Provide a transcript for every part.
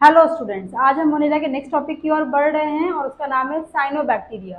Hello students, आज हम Monera के नेक्स्ट टॉपिक की ओर बढ़ रहे हैं और उसका नाम है साइनोबैक्टीरिया।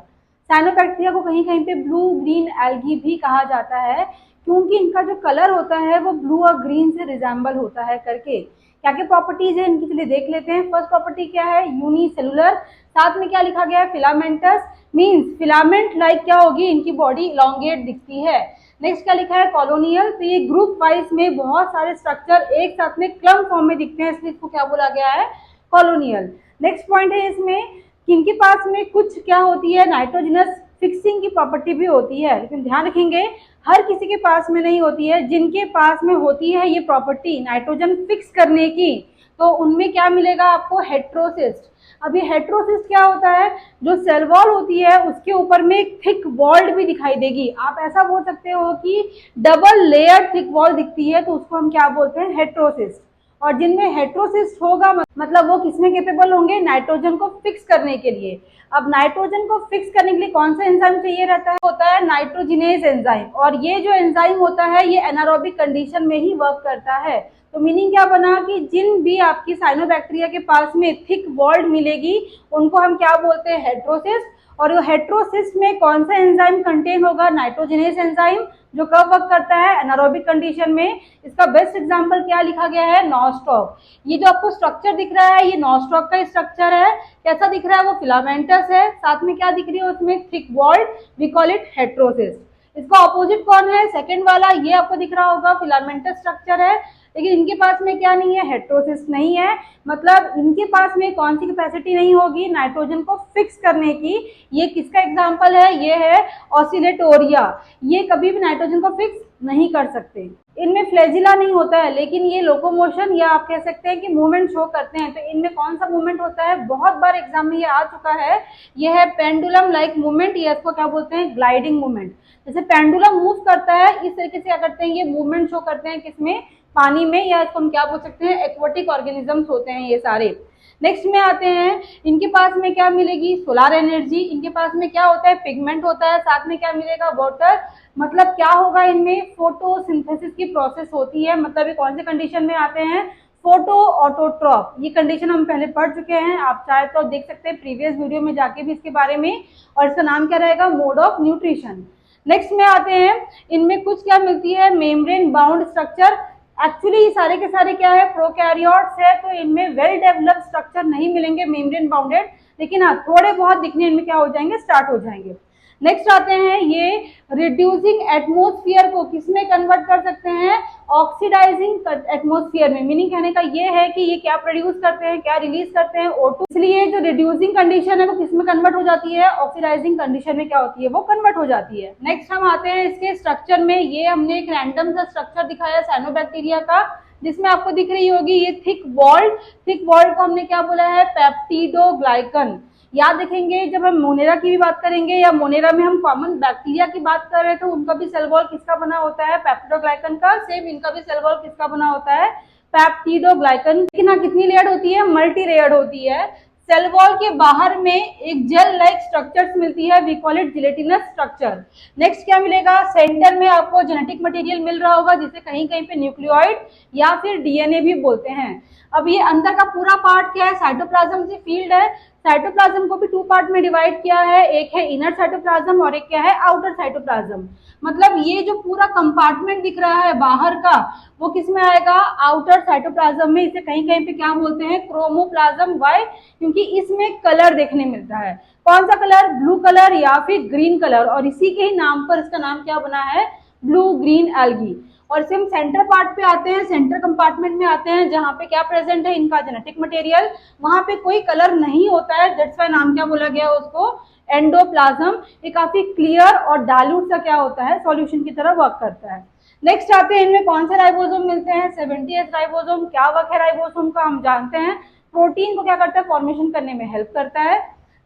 साइनोबैक्टीरिया को कहीं कहीं पे ब्लू ग्रीन एल्गी भी कहा जाता है, क्योंकि इनका जो कलर होता है वो ब्लू और ग्रीन से रिजेंबल होता है करके। क्या क्या प्रॉपर्टीज है इनकी, चलिए देख लेते हैं। फर्स्ट प्रॉपर्टी क्या है, यूनिसेलुलर। साथ में क्या लिखा गया है, फिलामेंटस, मीन्स फिलामेंट लाइक क्या होगी, इनकी बॉडी इलोंगेट दिखती है। नेक्स्ट क्या लिखा है, कॉलोनियल। तो ये ग्रुप वाइज में बहुत सारे स्ट्रक्चर एक साथ में क्लम फॉर्म में दिखते हैं, इसलिए इसको क्या बोला गया है, कॉलोनियल। नेक्स्ट पॉइंट है इसमें कि इनके पास में कुछ क्या होती है, नाइट्रोजनस फिक्सिंग की प्रॉपर्टी भी होती है, लेकिन ध्यान रखेंगे हर किसी के पास में नहीं होती है। जिनके पास में होती है ये प्रॉपर्टी नाइट्रोजन फिक्स करने की, तो उनमें क्या मिलेगा आपको, हेट्रोसिस्ट। अब ये हेट्रोसिस्ट क्या होता है, जो सेल वॉल होती है उसके ऊपर में एक थिक वॉल्ड भी दिखाई देगी। आप ऐसा बोल सकते हो कि डबल लेयर थिक वॉल दिखती है, तो उसको हम क्या बोलते हैं, हेट्रोसिस्ट। और जिनमें हेट्रोसिस्ट होगा मतलब वो किसमें केपेबल होंगे, नाइट्रोजन को फिक्स करने के लिए। अब नाइट्रोजन को फिक्स करने के लिए कौन सा एंजाइम चाहिए रहता है, होता है नाइट्रोजिनेज एंजाइम। और ये जो एंजाइम होता है ये एनारोबिक कंडीशन में ही वर्क करता है। तो मीनिंग क्या बना कि जिन भी आपकी साइनोबैक्टीरिया के पास में थिक वॉल्ड मिलेगी उनको हम क्या बोलते हैं, हेट्रोसिस्ट। और वो हेट्रोसिस्ट में कौन सा एंजाइम कंटेन होगा, नाइट्रोजिनेज एंजाइम, जो कब वर्क करता है, एनारोबिक कंडीशन में। इसका बेस्ट एग्जांपल क्या लिखा गया है, नॉस्टॉक। ये जो आपको स्ट्रक्चर दिख रहा है ये नॉस्टॉक का स्ट्रक्चर है। कैसा दिख रहा है, वो फिलामेंटस है, साथ में क्या दिख रही है उसमें, thick walled, we call it heterocyst. इसका ऑपोजिट कौन है, सेकंड वाला, ये आपको दिख रहा होगा, फिलामेंटस स्ट्रक्चर है, लेकिन इनके पास में क्या नहीं है, हेट्रोसिस्ट नहीं है। मतलब इनके पास में कौन सी कैपेसिटी नहीं होगी, नाइट्रोजन को फिक्स करने की। ये किसका एग्जांपल है, ये है ऑसिलेटोरिया। ये कभी भी नाइट्रोजन को फिक्स नहीं कर सकते। इनमें फ्लैजिला नहीं होता है, लेकिन ये लोकोमोशन या आप कह सकते हैं कि मूवमेंट शो करते हैं। तो इनमें कौन सा मूवमेंट होता है, बहुत बार एग्जाम में ये आ चुका है, ये है पेंडुलम लाइक मूवमेंट, या इसको क्या बोलते हैं, ग्लाइडिंग मूवमेंट। जैसे पेंडुलम मूव करता है इस तरीके से क्या करते हैं, ये मूवमेंट शो करते हैं, किसमें, पानी में, या इसको हम क्या बोल सकते हैं, एक्वाटिक ऑर्गेनिजम्स होते हैं ये सारे। नेक्स्ट में आते हैं, इनके पास में क्या मिलेगी, सोलर एनर्जी। इनके पास में क्या होता है, पिगमेंट होता है, साथ में क्या मिलेगा, वाटर। मतलब क्या होगा, इनमें फोटोसिंथेसिस की प्रोसेस होती है। मतलब ये कौन से कंडीशन में आते हैं, फोटो ऑटोट्रॉप। ये कंडीशन हम पहले पढ़ चुके हैं, आप चाहे तो देख सकते हैं प्रीवियस वीडियो में जाके भी इसके बारे में। और इसका नाम क्या रहेगा, मोड ऑफ न्यूट्रिशन। नेक्स्ट में आते हैं, इनमें कुछ क्या मिलती है, मेम्ब्रेन बाउंड स्ट्रक्चर। एक्चुअली ये सारे के सारे क्या है, प्रोकैरियोट्स है, तो इनमें वेल डेवलप्ड स्ट्रक्चर नहीं मिलेंगे मेम्ब्रेन बाउंडेड, लेकिन हाँ थोड़े बहुत दिखने इनमें क्या हो जाएंगे, स्टार्ट हो जाएंगे। नेक्स्ट आते हैं, ये रिड्यूसिंग एटमोस्फियर को किसमें कन्वर्ट कर सकते हैं, ऑक्सीडाइजिंग एटमोस्फियर में। मीनिंग कहने का ये है कि ये क्या प्रोड्यूस करते हैं, क्या रिलीज करते हैं, O2। इसलिए जो रिड्यूसिंग कंडीशन है वो किसमें कन्वर्ट हो जाती है, ऑक्सीडाइजिंग कंडीशन में क्या होती है, वो कन्वर्ट हो जाती है। नेक्स्ट हम आते हैं इसके स्ट्रक्चर में। ये हमने एक रैंडम सा स्ट्रक्चर दिखाया साइनोबैक्टीरिया का, जिसमें आपको दिख रही होगी ये थिक वॉल्ड को हमने क्या बोला है, पेप्टिडोग्लाइकन। याद रखेंगे जब हम मोनेरा की भी बात करेंगे या मोनेरा में हम कॉमन बैक्टीरिया की बात कर रहे हैं, तो उनका भी सेल वॉल किसका बना होता है, पेप्टिडोग्लाइकन का। सेम इनका भी सेल वॉल किसका बना होता है, पेप्टिडोग्लाइकन। लेकिन हाँ कितनी लेयर्ड होती है, मल्टी लेयर्ड होती है। सेल वॉल के बाहर में एक जेल लाइक स्ट्रक्चर्स मिलती है, we call it gelatinous structure. Next क्या मिलेगा, सेंटर में आपको जेनेटिक मटेरियल मिल रहा होगा, जिसे कहीं कहीं पे न्यूक्लियोइड या फिर डीएनए भी बोलते हैं। अब ये अंदर का पूरा पार्ट क्या है, साइटोप्लाज्म से फील्ड है। साइटोप्लाज्म को भी टू पार्ट में डिवाइड किया है, एक है इनर साइटोप्लाज्म और एक क्या है, आउटर साइटोप्लाज्म। मतलब ये जो पूरा कंपार्टमेंट दिख रहा है बाहर का, वो किस में आएगा, आउटर साइटोप्लाज्म में। इसे कहीं कहीं पे क्या बोलते हैं, क्रोमोप्लाज्म। वाई, क्योंकि इसमें कलर देखने मिलता है। कौन सा कलर, ब्लू कलर या फिर ग्रीन कलर, और इसी के ही नाम पर इसका नाम क्या बना है, ब्लू ग्रीन एल्गी। और इसे हम सेंटर पार्ट पे आते हैं, सेंटर कंपार्टमेंट में आते हैं, जहां पे क्या प्रेजेंट है, इनका जेनेटिक मटेरियल। वहां पे कोई कलर नहीं होता है, दैट्स व्हाई नाम क्या बोला गया उसको, एंडोप्लाज्म। ये काफी क्लियर और डाइल्यूट सा क्या होता है, सॉल्यूशन की तरह वर्क करता है। नेक्स्ट आते हैं, इनमें कौन से राइबोसोम मिलते हैं, 70S राइबोसोम। क्या वर्क है राइबोसोम का, हम जानते हैं, प्रोटीन को क्या करता है, फॉर्मेशन करने में हेल्प करता है।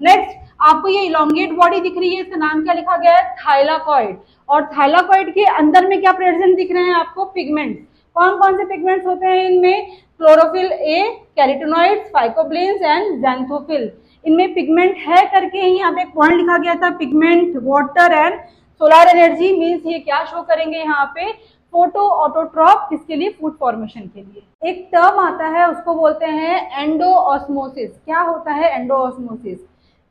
नेक्स्ट आपको ये इलोंगेट बॉडी दिख रही है, इसका नाम क्या लिखा गया है, थाइलाकॉइड। और थाइलाकॉइड के अंदर में क्या प्रेजेंट दिख रहे हैं आपको, पिगमेंट्स। कौन कौन से पिगमेंट्स होते हैं इनमें, chlorophyll a, carotenoids, phycobilins and xanthophyll. इनमें पिगमेंट है करके ही यहाँ पे एक पॉइंट लिखा गया था, pigment, water and solar energy. Means ये क्या शो करेंगे यहाँ पे, फोटो ऑटोट्रॉप, किसके लिए? फूड फॉर्मेशन के लिए। एक टर्म आता है उसको बोलते हैं एंडोऑस्मोसिस। क्या होता है एंडोऑस्मोसिस?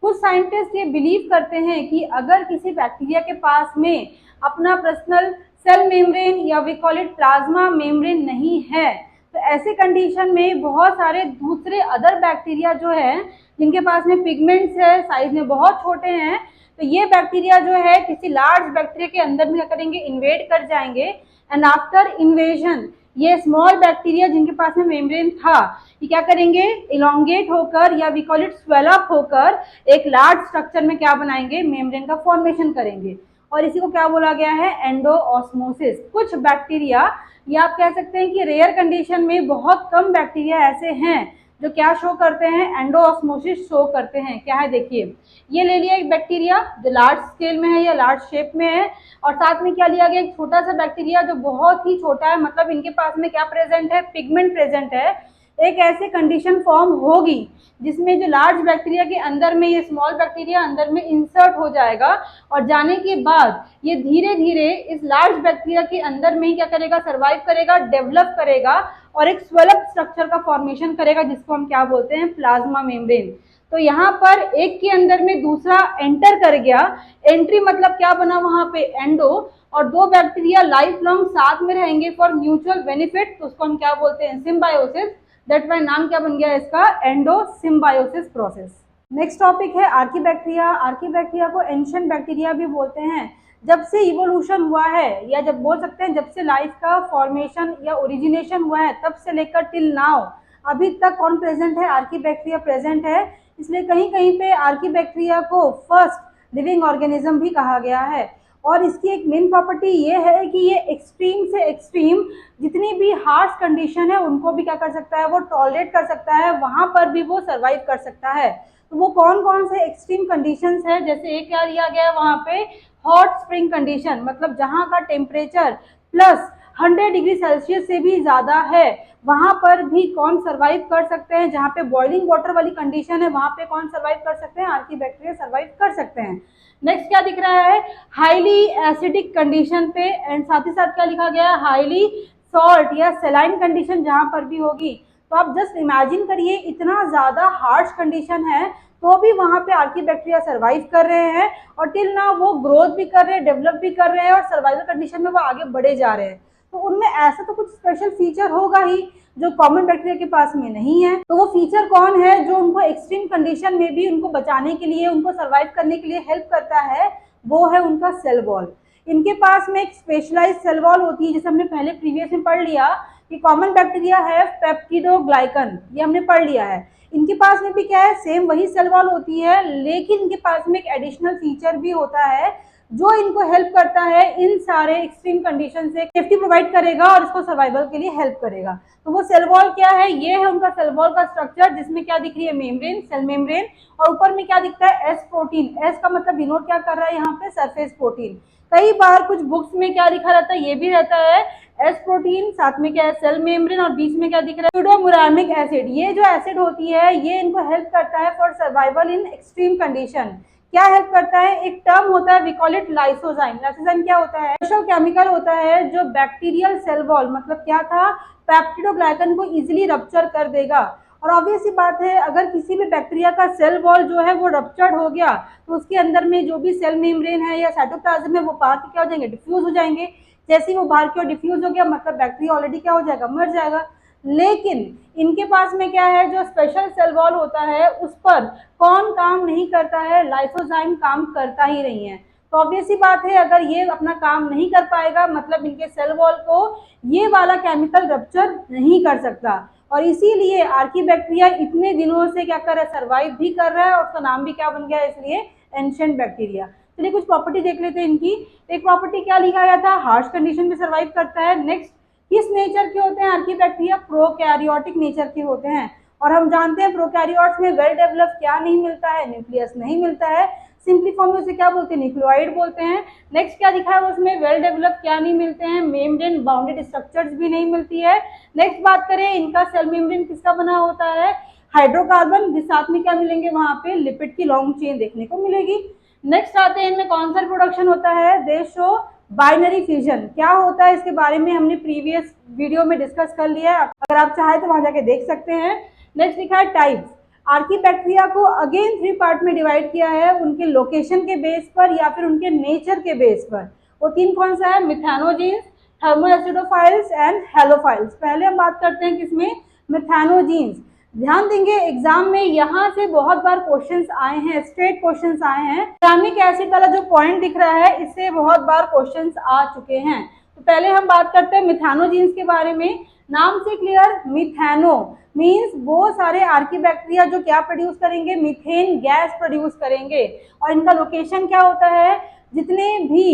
कुछ साइंटिस्ट ये बिलीव करते हैं कि अगर किसी बैक्टीरिया के पास में अपना पर्सनल सेल मेम्ब्रेन या we call it plasma membrane नहीं है, तो ऐसे कंडीशन में बहुत सारे दूसरे अदर बैक्टीरिया जो है जिनके पास में पिगमेंट्स है, साइज में बहुत छोटे हैं, तो ये बैक्टीरिया जो है किसी लार्ज बैक्टीरिया के अंदर में क्या करेंगे? इन्वेड कर जाएंगे। एंड आफ्टर इन्वेजन ये स्मॉल बैक्टीरिया जिनके पास में मेम्ब्रेन था, ये क्या करेंगे? इलोंगेट होकर या we call it swell up होकर एक लार्ज स्ट्रक्चर में क्या बनाएंगे? मेम्ब्रेन का फॉर्मेशन करेंगे। और इसी को क्या बोला गया है? एंडोऑस्मोसिस। कुछ बैक्टीरिया, या आप कह सकते हैं कि रेयर कंडीशन में बहुत कम बैक्टीरिया ऐसे हैं जो क्या शो करते हैं? एंडोऑस्मोसिस शो करते हैं। क्या है देखिए, ये ले लिया एक बैक्टीरिया जो लार्ज स्केल में है या लार्ज शेप में है, और साथ में क्या लिया गया? एक छोटा सा बैक्टीरिया जो बहुत ही छोटा है, मतलब इनके पास में क्या प्रेजेंट है? पिगमेंट प्रेजेंट है। एक ऐसे कंडीशन फॉर्म होगी जिसमें जो लार्ज बैक्टीरिया के अंदर में ये स्मॉल बैक्टीरिया अंदर में इंसर्ट हो जाएगा, और जाने के बाद ये धीरे धीरे इस लार्ज बैक्टीरिया के अंदर में ही क्या करेगा? सर्वाइव करेगा, डेवलप करेगा और एक स्वेलअप स्ट्रक्चर का फॉर्मेशन करेगा, जिसको हम क्या बोलते हैं? Plasma membrane. तो यहाँ पर एक के अंदर में दूसरा एंटर कर गया। एंट्री मतलब क्या बना वहां पे? एंडो। और दो बैक्टीरिया लाइफ लॉन्ग साथ में रहेंगे फॉर म्यूचुअल बेनिफिट, तो उसको हम क्या बोलते हैं? सिम्बायोसिस। दैट वाई नाम क्या बन गया इसका? Endo symbiosis process. Next topic है आर्कीबैक्टीरिया। आर्कीबैक्टीरिया को एंशिएंट बैक्टीरिया भी बोलते हैं। जब से इवोल्यूशन हुआ है, या जब बोल सकते हैं जब से लाइफ का फॉर्मेशन या ओरिजिनेशन हुआ है, तब से लेकर टिल नाउ अभी तक कौन प्रेजेंट है? आर्कीबैक्टीरिया प्रेजेंट है। इसलिए कहीं कहीं पे आर्कीबैक्टीरिया को फर्स्ट लिविंग ऑर्गेनिज्म भी कहा गया है। और इसकी एक मेन प्रॉपर्टी ये है कि ये एक्सट्रीम से एक्सट्रीम जितनी भी हार्श कंडीशन है उनको भी क्या कर सकता है? वो टॉलरेट कर सकता है, वहां पर भी वो सर्वाइव कर सकता है। तो वो कौन कौन से एक्सट्रीम कंडीशंस है? जैसे एक क्या लिया गया है वहां पे? हॉट स्प्रिंग कंडीशन, मतलब जहां का टेम्परेचर प्लस 100 डिग्री सेल्सियस से भी ज्यादा है, वहां पर भी कौन सर्वाइव कर सकते हैं? जहां पे बॉइलिंग वाटर वाली कंडीशन है वहां पे कौन सर्वाइव कर सकते हैं? आर्कीबैक्टीरिया सर्वाइव कर सकते हैं। नेक्स्ट क्या दिख रहा है? हाईली एसिडिक कंडीशन पे, एंड साथ ही साथ क्या लिखा गया है? हाईली सॉल्ट या सेलाइन कंडीशन जहां पर भी होगी। तो आप जस्ट इमेजिन करिए, इतना ज्यादा हार्श कंडीशन है तो भी वहां पे आर्कीबैक्टीरिया सर्वाइव कर रहे हैं, और टिल ना वो ग्रोथ भी कर रहे हैं, डेवलप भी कर रहे हैं, और सर्वाइवल कंडीशन में वो आगे बढ़े जा रहे हैं। तो उनमें ऐसा तो कुछ स्पेशल फीचर होगा ही जो कॉमन बैक्टीरिया के पास में नहीं है। तो वो फीचर कौन है जो उनको एक्सट्रीम कंडीशन में भी उनको बचाने के लिए, उनको सर्वाइव करने के लिए हेल्प करता है? वो है उनका सेल वॉल। इनके पास में एक स्पेशलाइज सेल वॉल होती है, जिसे हमने पहले प्रीवियस में पढ़ लिया कि कॉमन बैक्टीरिया है पेप्टिडोग्लाइकन, ये हमने पढ़ लिया है। इनके पास में भी क्या है? सेम वही सेल वॉल होती है, लेकिन इनके पास में एक एडिशनल फीचर भी होता है जो इनको हेल्प करता है इन सारे एक्सट्रीम कंडीशन से सेफ्टी प्रोवाइड करेगा और इसको सर्वाइवल के लिए हेल्प करेगा। तो वो सेल वॉल क्या है? ये है उनका सेल वॉल का स्ट्रक्चर, जिसमें क्या दिख रही है? मेम्ब्रेन, सेल मेम्ब्रेन, और ऊपर में क्या दिखता है? S protein. एस का मतलब डिनोट क्या कर रहा है यहाँ पे? Surface protein. कई बार कुछ बुक्स में क्या लिखा रहता है? ये भी रहता है एस प्रोटीन, साथ में क्या है? सेल मेम्ब्रेन, और बीच में क्या दिख रहा है? सुडोमुरामिक एसिड। ये जो एसिड होती है ये इनको हेल्प करता है for survival in extreme condition. क्या हेल्प करता है? एक टर्म होता है we call it lysozyme. Lysozyme क्या होता है? स्पेशल केमिकल होता है जो बैक्टीरियल सेल वॉल, मतलब क्या था? पेप्टिडोग्लाइकन को इजीली रप्चर कर देगा। और ऑब्वियस सी बात है, अगर किसी भी बैक्टीरिया का सेल वॉल जो है वो रप्चर्ड हो गया तो उसके अंदर में जो भी सेल मेम्ब्रेन है या साइटोप्लाज्म है वो बाहर के क्या हो जाएंगे? डिफ्यूज हो जाएंगे। जैसे ही वो बाहर की ओर डिफ्यूज हो गया मतलब बैक्टीरिया ऑलरेडी क्या हो जाएगा? मर जाएगा। लेकिन इनके पास में क्या है? जो स्पेशल सेल वॉल होता है उस पर कौन काम नहीं करता है? लाइसोजाइम काम करता ही नहीं है। तो ऑब्वियस सी बात है, अगर ये अपना काम नहीं कर पाएगा मतलब इनके सेल वॉल को ये वाला केमिकल रप्चर नहीं कर सकता, और इसीलिए आर्कीबैक्टीरिया इतने दिनों से क्या कर रहा है? सर्वाइव भी कर रहा है, और उसका नाम भी क्या बन गया? इसलिए एंशिएंट बैक्टीरिया। चलिए कुछ प्रॉपर्टी देख लेते हैं इनकी। एक प्रॉपर्टी क्या लिखा गया था? हार्श कंडीशन में सर्वाइव करता है। नेक्स्ट, किस नेचर के होते हैं आर्कीबैक्टीरिया? प्रोकैरियोटिक नेचर के होते हैं। और हम जानते हैं प्रोकैरियोट्स में वेल डेवलप क्या नहीं मिलता है? न्यूक्लियस नहीं मिलता है। सिंपली फॉर्म में उसे क्या बोलते हैं? न्यूक्लियोइड बोलते हैं। नेक्स्ट क्या दिखा है उसमें? वेल डेवलप क्या नहीं मिलते हैं? मेम्ब्रेन बाउंडेड स्ट्रक्चर्स भी नहीं मिलती है। नेक्स्ट बात करें, इनका सेल मेम्ब्रेन किसका बना होता है? हाइड्रोकार्बन, जिस साथ में क्या मिलेंगे वहां पे? लिपिड की लॉन्ग चेन देखने को मिलेगी। नेक्स्ट आते हैं, इनमें कौन सा प्रोडक्शन होता है? दे शो बाइनरी फ्यूजन क्या होता है इसके बारे में हमने प्रीवियस वीडियो में डिस्कस कर लिया है, अगर आप चाहें तो वहां जाके देख सकते हैं। नेक्स्ट लिखा है टाइप्स। आर्कीबैक्टीरिया को अगेन 3 पार्ट में डिवाइड किया है, उनके लोकेशन के बेस पर या फिर उनके नेचर के बेस पर। वो 3 कौन सा है? Methanogens, थर्मोएसिडोफाइल्स and halophiles. पहले हम बात करते हैं किसमें? मिथेनोजीन्स। ध्यान देंगे एग्जाम में यहाँ से बहुत बार क्वेश्चंस आए हैं, स्ट्रेट क्वेश्चंस आए हैं। ग्रामिक एसिड वाला जो पॉइंट दिख रहा है इससे बहुत बार क्वेश्चंस आ चुके हैं। तो पहले हम बात करते हैं मिथेनोजीन्स के बारे में। नाम से क्लियर, मिथेनो मीन्स वो सारे आर्कीबैक्टीरिया जो क्या प्रोड्यूस करेंगे? मीथेन गैस प्रोड्यूस करेंगे। और इनका लोकेशन क्या होता है? जितने भी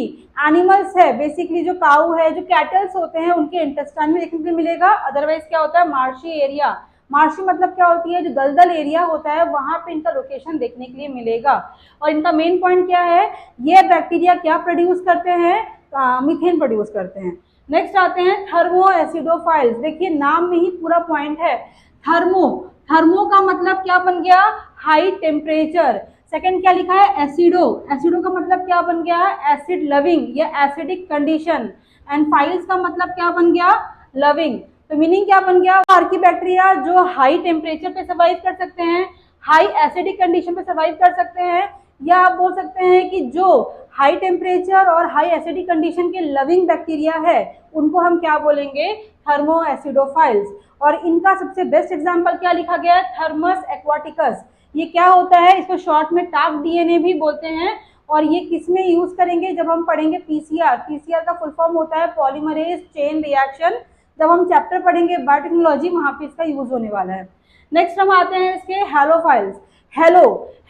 एनिमल्स है, बेसिकली जो काऊ है, जो कैटल्स होते हैं, उनके इंटेस्टाइन में देखने को मिलेगा। अदरवाइज क्या होता है? Marshy area. मार्शी मतलब क्या होती है? जो दलदल एरिया होता है वहां पे इनका लोकेशन देखने के लिए मिलेगा। और इनका मेन पॉइंट क्या है? ये बैक्टीरिया क्या प्रोड्यूस करते हैं? मीथेन प्रोड्यूस करते हैं। नेक्स्ट आते हैं थर्मो एसिडोफाइल्स। देखिए नाम में ही पूरा पॉइंट है। थर्मो, थर्मो का मतलब क्या बन गया? High temperature. सेकंड क्या लिखा है? एसिडो, एसिडो का मतलब क्या बन गया? एसिड लविंग या एसिडिक कंडीशन। एंड फाइल्स का मतलब क्या बन गया? लविंग। तो मीनिंग क्या बन गया? आर्कीबैक्टीरिया जो हाई टेम्परेचर पे सर्वाइव कर सकते हैं, हाई एसिडिक कंडीशन पे सर्वाइव कर सकते हैं, या आप बोल सकते हैं कि जो हाई टेम्परेचर और हाई एसिडिक कंडीशन के लविंग बैक्टीरिया है उनको हम क्या बोलेंगे? Thermo acidophiles. और इनका सबसे बेस्ट एग्जांपल क्या लिखा गया है? Thermos aquaticus. ये क्या होता है? इसको शॉर्ट में टाक डीएनए भी बोलते हैं। और ये किस में यूज करेंगे? जब हम पढ़ेंगे पीसीआर। पीसीआर का फुल फॉर्म होता है पॉलीमरेज चेन रिएक्शन। जब हम चैप्टर पढ़ेंगे बायोटेक्नोलॉजी वहां पे इसका यूज होने वाला है। नेक्स्ट हम आते हैं इसके हेलोफाइल्स। हेलो,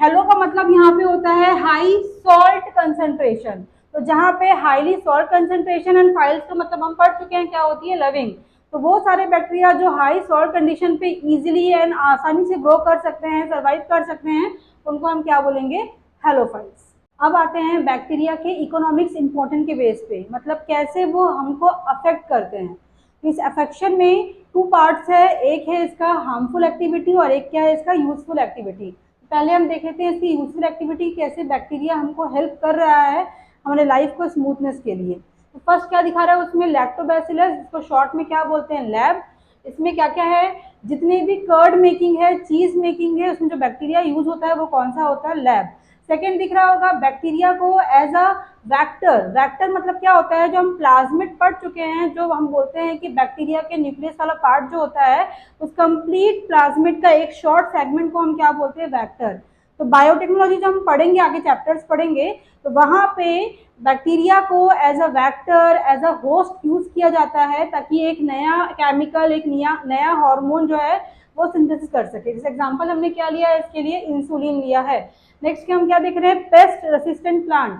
हेलो का मतलब यहाँ पे होता है हाई सॉल्ट कंसंट्रेशन। तो जहाँ पे highly salt concentration and files का मतलब हम पढ़ चुके हैं क्या होती है? लविंग। तो वो सारे बैक्टीरिया जो हाई सॉल्ट कंडीशन पे इजीली एंड आसानी से ग्रो कर सकते हैं, सर्वाइव कर सकते हैं, उनको हम क्या बोलेंगे? हेलोफाइल्स। अब आते हैं बैक्टीरिया के इकोनॉमिक्स इंपॉर्टेंट के बेस पे, मतलब कैसे वो हमको अफेक्ट करते हैं। इस अफेक्शन में 2 पार्ट्स है, एक है इसका हार्मफुल एक्टिविटी और एक क्या है इसका? Useful activity. पहले हम देख लेते हैं इसकी यूजफुल एक्टिविटी, कैसे बैक्टीरिया हमको हेल्प कर रहा है हमारे लाइफ को स्मूथनेस के लिए। तो फर्स्ट क्या दिखा रहा है उसमें? लैक्टोबैसिलस, जिसको शॉर्ट में क्या बोलते हैं? लैब। इसमें क्या क्या है? जितने भी कर्ड मेकिंग है, चीज मेकिंग है, उसमें जो बैक्टीरिया यूज होता है वो कौन सा होता है? लैब। सेकेंड दिख रहा होगा बैक्टीरिया को एज अ वैक्टर। वैक्टर मतलब क्या होता है? जो हम प्लाज्मिड पढ़ चुके हैं, जो हम बोलते हैं कि बैक्टीरिया के न्यूक्लियस वाला पार्ट जो होता है उस कंप्लीट प्लाज्मिड का एक शॉर्ट सेगमेंट को हम क्या बोलते हैं? वैक्टर। तो बायोटेक्नोलॉजी जब हम पढ़ेंगे, आगे चैप्टर्स पढ़ेंगे, तो वहां पे बैक्टीरिया को as a vector, as a host use किया जाता है ताकि एक नया केमिकल, एक नया हार्मोन जो है वो सिंथेसिस कर सके। जैसे एग्जांपल हमने क्या लिया है इसके लिए? इंसुलिन लिया है। नेक्स्ट हम क्या देख रहे हैं? Paste resistant plant.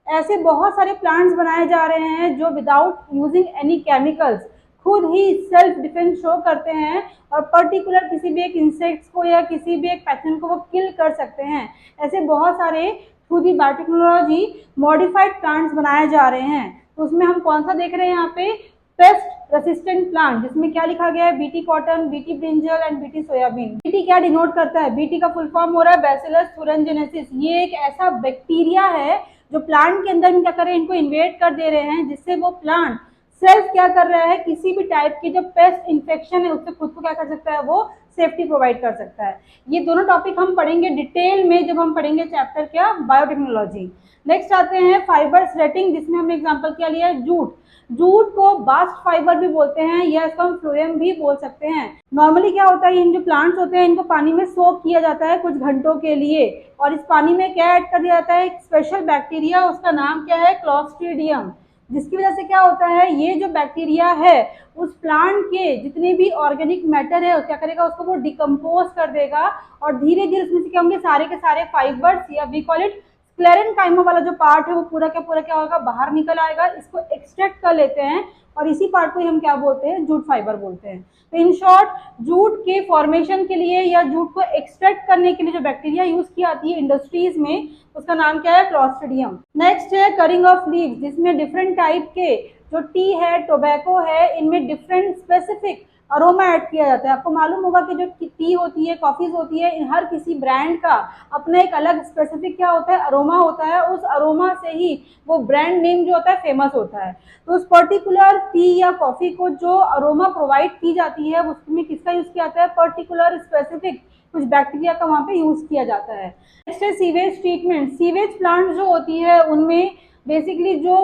ऐसे बहुत सारे प्लांट्स बनाए जा रहे हैं जो विदाउट यूजिंग एनी केमिकल्स खुद ही सेल्फ डिफेंस शो करते हैं और पर्टिकुलर किसी भी एक इंसेक्ट्स को या किसी भी एक पैथन को वो किल कर सकते हैं। ऐसे बहुत सारे through the biotechnology modified plants बनाए जा रहे हैं। तो उसमें हम कौन सा देख रहे हैं यहाँ पे? पेस्ट रेसिस्टेंट प्लांट, जिसमें क्या लिखा गया है? BT cotton, BT brinjal and BT soybean. BT क्या डिनोट करता है? बीटी का फुल फॉर्म हो रहा है बैसिलस thuringiensis। ये एक ऐसा बैक्टीरिया है जो प्लांट के अंदर में क्या कर रहे हैं? इनको इन्वेट कर दे रहे हैं, जिससे वो प्लांट सेल्फ क्या कर रहा है? किसी भी टाइप की जो पेस्ट इन्फेक्शन है उससे खुद को क्या कर सकता है? वो सेफ्टी प्रोवाइड कर सकता है। ये दोनों टॉपिक हम पढ़ेंगे डिटेल में जब हम पढ़ेंगे चैप्टर क्या? बायोटेक्नोलॉजी। नेक्स्ट आते हैं फाइबर स्लेटिंग, जिसमें हमने एग्जांपल क्या लिया है? जूट। जूट को बास्ट फाइबर भी बोलते हैं या इसको हम फ्लोएम भी बोल सकते हैं। नॉर्मली क्या होता है? इन जो प्लांट्स होते हैं इनको पानी में सोक किया जाता है कुछ घंटों के लिए, और इस पानी में क्या ऐड कर दिया जाता है? एक स्पेशल बैक्टीरिया, उसका नाम क्या है? क्लॉस्ट्रीडियम। जिसकी वजह से क्या होता है? ये जो बैक्टीरिया है उस प्लांट के जितने भी ऑर्गेनिक मैटर है क्या करेगा? उसको वो डिकम्पोज कर देगा और धीरे धीरे उसमें से क्या होंगे? सारे के सारे फाइबर्स या वी कॉल इट स्क्लेरेनकाइमा वाला जो पार्ट है वो पूरा क्या होगा? बाहर निकल आएगा। इसको एक्सट्रैक्ट कर लेते हैं और इसी पार्ट को ही हम क्या बोलते हैं? जूट फाइबर बोलते हैं। तो इन शॉर्ट जूट के फॉर्मेशन के लिए या जूट को एक्सट्रैक्ट करने के लिए जो बैक्टीरिया यूज की आती है इंडस्ट्रीज में, उसका नाम क्या है? क्लॉस्ट्रिडियम। नेक्स्ट है करिंग ऑफ लीव्स, जिसमें डिफरेंट टाइप के जो टी है, टोबैको है, इनमें डिफरेंट स्पेसिफिक अरोमा ऐड किया जाता है। आपको मालूम होगा कि जो टी होती है, कॉफीज होती है, इन हर किसी ब्रांड का अपना एक अलग स्पेसिफिक क्या होता है, अरोमा होता है। उस अरोमा से ही वो ब्रांड नेम जो होता है फेमस होता है। तो उस पर्टिकुलर टी या कॉफी को जो अरोमा प्रोवाइड की जाती है उसमें किसका यूज किया जाता है, पर्टिकुलर स्पेसिफिक कुछ बैक्टीरिया का वहां पे यूज किया जाता है। नेक्स्ट है सीवेज ट्रीटमेंट। सीवेज प्लांट जो होती है उनमें बेसिकली जो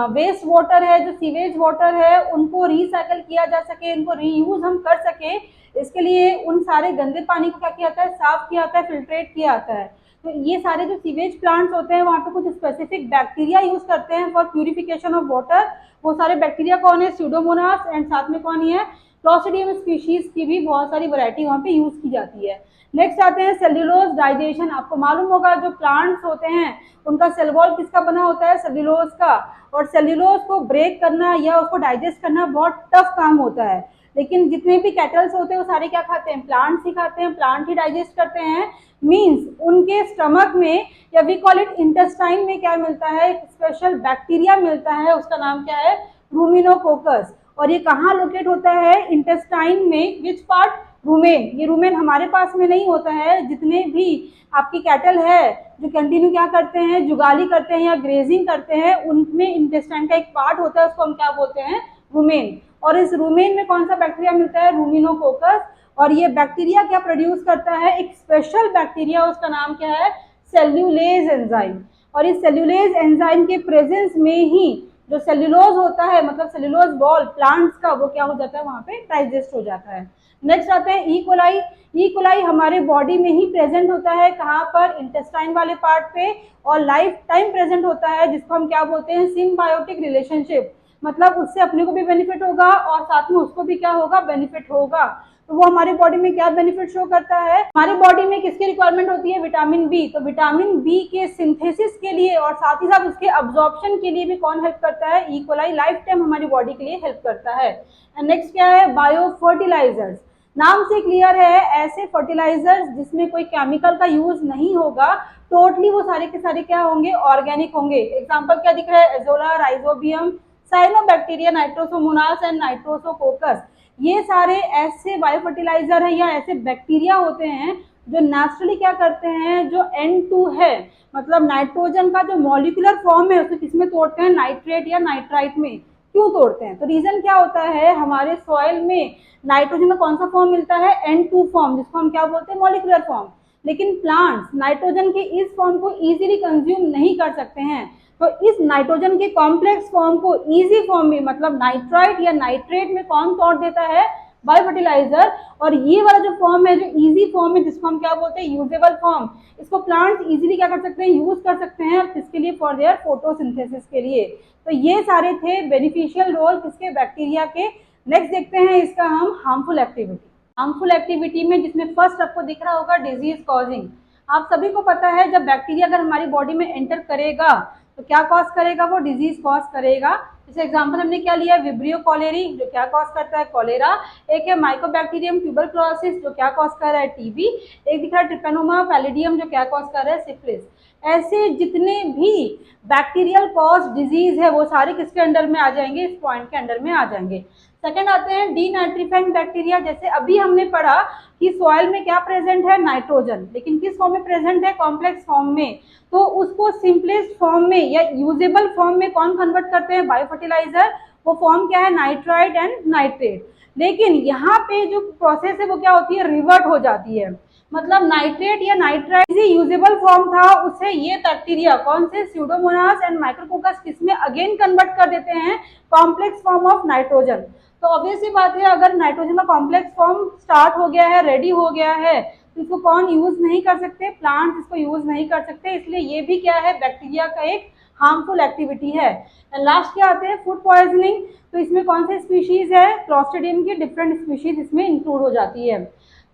वेस्ट वाटर है, जो सीवेज वाटर है, उनको रिसाइकल किया जा सके, इनको रीयूज हम कर सके, इसके लिए उन सारे गंदे पानी को क्या किया जाता है, साफ किया जाता है, फिल्ट्रेट किया जाता है। तो ये सारे जो सीवेज प्लांट्स होते हैं वहाँ पे कुछ स्पेसिफिक बैक्टीरिया यूज करते हैं फॉर प्यूरिफिकेशन ऑफ वाटर। वो सारे बैक्टीरिया कौन है, स्यूडोमोनास, एंड साथ में कौन है, क्लॉस्ट्रिडियम स्पीशीज की भी बहुत सारी वैरायटी वहाँ पे यूज की जाती है। नेक्स्ट आते हैं सेल्यूलोज डाइजेशन। आपको मालूम होगा जो प्लांट्स होते हैं उनका सेल वॉल किसका बना होता है, सेल्यूलोज का। और सेल्यूलोज को ब्रेक करना या उसको डाइजेस्ट करना बहुत टफ काम होता है। लेकिन जितने भी कैटल्स होते हैं वो सारे क्या खाते हैं, प्लांट्स ही खाते हैं, प्लांट ही डाइजेस्ट करते हैं। मीन्स उनके स्टमक में या वी कॉल इट इंटेस्टाइन में क्या मिलता है, एक स्पेशल बैक्टीरिया मिलता है, उसका नाम क्या है, रूमिनोकोकस। और ये कहाँ लोकेट होता है, इंटेस्टाइन में। Which part, rumen. ये रूमेन हमारे पास में नहीं होता है। जितने भी आपकी कैटल है जो कंटिन्यू क्या करते हैं, जुगाली करते हैं या ग्रेजिंग करते हैं, उनमें इंटेस्टाइन का एक पार्ट होता है, उसको हम क्या बोलते हैं, रूमेन। और इस रूमेन में कौन सा बैक्टीरिया मिलता है, रूमिनोकोकस। और ये बैक्टीरिया क्या प्रोड्यूस करता है, एक स्पेशल बैक्टीरिया, उसका नाम क्या है, सेल्यूलेज एंजाइम। और इस सेल्यूलेज एंजाइम के प्रेजेंस में ही जो सेल्यूलोज होता है, मतलब सेल्यूलोज बॉल प्लांट्स का, वो क्या हो जाता है, वहां पे डाइजेस्ट हो जाता है। नेक्स्ट आते हैं ई कोलाई। ई कोलाई हमारे बॉडी में ही प्रेजेंट होता है, कहाँ पर, इंटेस्टाइन वाले पार्ट पे, और लाइफ टाइम प्रेजेंट होता है, जिसको हम क्या बोलते हैं, सिम्बायोटिक रिलेशनशिप। मतलब उससे अपने को भी बेनिफिट होगा और साथ में उसको भी क्या होगा, बेनिफिट होगा। तो वो हमारी बॉडी में क्या बेनिफिट शो करता है, हमारी बॉडी में किसकी रिक्वायरमेंट होती है, विटामिन बी। तो विटामिन बी के सिंथेसिस के लिए और साथ ही साथ उसके अब्जॉर्प्शन के लिए भी कौन हेल्प करता है, ई कोलाई लाइफ टाइम हमारी बॉडी के लिए हेल्प करता है। एंड नेक्स्ट क्या है, बायो फर्टिलाइजर्स। नाम से क्लियर है, ऐसे फर्टिलाइजर्स जिसमें कोई केमिकल का यूज नहीं होगा, टोटली वो सारे के सारे क्या होंगे, ऑर्गेनिक होंगे। एग्जांपल क्या दिख रहा है, azolla, rhizobium, cyanobacteria, Nitrosomonas and नाइट्रोसोकोकस। ये सारे ऐसे बायो फर्टिलाइजर है या ऐसे बैक्टीरिया होते हैं जो नेचुरली क्या करते हैं, जो N2 है, मतलब नाइट्रोजन का जो मॉलिक्यूलर फॉर्म है, उसे किसमें तोड़ते हैं, नाइट्रेट या नाइट्राइट में। क्यों तोड़ते हैं, तो रीजन क्या होता है, हमारे सॉइल में नाइट्रोजन का कौन सा फॉर्म मिलता है, N2 फॉर्म, जिसको हम क्या बोलते हैं, मॉलिक्यूलर फॉर्म। लेकिन प्लांट्स नाइट्रोजन के इस फॉर्म को इजीली कंज्यूम नहीं कर सकते हैं। तो इस नाइट्रोजन के कॉम्प्लेक्स फॉर्म को इजी फॉर्म में, मतलब नाइट्राइट या नाइट्रेट में कौन तोड़ देता है, बायो फर्टिलाइजर। और ये वाला जो फॉर्म है, जो इजी फॉर्म है, जिसको हम क्या बोलते हैं, यूजेबल फॉर्म, इसको प्लांट्स इजीली क्या कर सकते हैं, यूज कर सकते हैं, किसके लिए, फॉर देयर फोटोसिंथेसिस के लिए। तो ये सारे थे बेनिफिशियल रोल किसके, बैक्टीरिया के। नेक्स्ट देखते हैं इसका हम हार्मफुल एक्टिविटी। हार्मफुल एक्टिविटी में जिसमें फर्स्ट आपको दिख रहा होगा डिजीज कॉजिंग। आप सभी को पता है जब बैक्टीरिया अगर हमारी बॉडी में एंटर करेगा तो क्या कॉज करेगा, वो डिजीज कॉज करेगा। जैसे एग्जांपल हमने क्या लिया, विब्रियो कॉलेरी, जो क्या कॉज करता है, कॉलेरा। एक है माइकोबैक्टीरियम ट्यूबरक्लोसिस, जो क्या कॉज कर रहा है, टीबी। एक दिख रहा है ट्रिपेनोमा पैलिडियम, जो क्या कॉज कर रहा है, सिफिलिस। ऐसे जितने भी बैक्टीरियल कॉज डिजीज है वो सारे किसके अंडर में आ जाएंगे, इस पॉइंट के अंडर में आ जाएंगे। सेकंड आते हैं डीनाइट्रीफाइंग बैक्टीरिया। जैसे अभी हमने पढ़ा कि सॉइल में क्या प्रेजेंट है, नाइट्रोजन, लेकिन किस फॉर्म में प्रेजेंट है, कॉम्प्लेक्स फॉर्म में। तो उसको सिंपलेस्ट फॉर्म में या यूजेबल फॉर्म में कौन कन्वर्ट करते हैं, बायो फर्टिलाइजर। वो फॉर्म क्या है, नाइट्राइट एंड नाइट्रेट। लेकिन यहाँ पे जो प्रोसेस है वो क्या होती है, रिवर्ट हो जाती है। मतलब नाइट्रेट या नाइट्राइट यूजेबल फॉर्म था, उसे ये बैक्टीरिया कौन से, स्यूडोमोनास एंड माइक्रोकोकस, किसमें अगेन कन्वर्ट कर देते हैं, कॉम्प्लेक्स फॉर्म ऑफ नाइट्रोजन। तो ऑब्वियस सी बात है, अगर नाइट्रोजन का कॉम्प्लेक्स फॉर्म स्टार्ट हो गया है, रेडी हो गया है, तो इसको कौन यूज नहीं कर सकते, प्लांट्स इसको यूज नहीं कर सकते। इसलिए ये भी क्या है, बैक्टीरिया का एक हार्मफुल एक्टिविटी है। एंड लास्ट क्या आते हैं, फूड पॉइजनिंग। तो इसमें कौन से स्पीशीज है, क्लॉस्ट्रिडियम की डिफरेंट स्पीशीज इसमें इंक्लूड हो जाती है।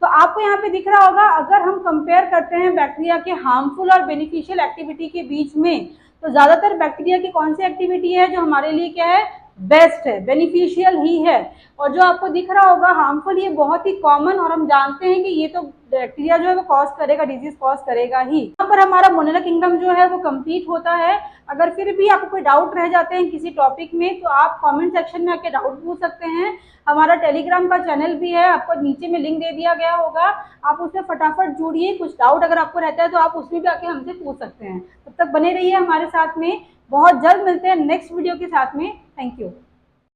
तो आपको यहाँ पे दिख रहा होगा, अगर हम कंपेयर करते हैं बैक्टीरिया के हार्मफुल और बेनिफिशियल एक्टिविटी के बीच में, तो ज्यादातर बैक्टीरिया की कौन सी एक्टिविटी है जो हमारे लिए क्या है, बेस्ट है, बेनिफिशियल ही है। और जो आपको दिख रहा होगा हार्मफुल, ये बहुत ही कॉमन, और हम जानते हैं कि ये तो बैक्टीरिया जो है वो कॉज करेगा, डिजीज कॉज करेगा ही। यहाँ पर हमारा मोनेला किंगडम जो है वो कंप्लीट होता है। अगर फिर भी आपको कोई डाउट रह जाते हैं किसी टॉपिक में तो आप कमेंट सेक्शन में आके डाउट पूछ सकते हैं। हमारा टेलीग्राम का चैनल भी है, आपको नीचे में लिंक दे दिया गया होगा, आप उसमें फटाफट जुड़िए। कुछ डाउट अगर आपको रहता है तो आप उसमें भी आके हमसे पूछ सकते हैं। तब तक बने रहिए हमारे साथ में, बहुत जल्द मिलते हैं नेक्स्ट वीडियो के साथ में। Thank you.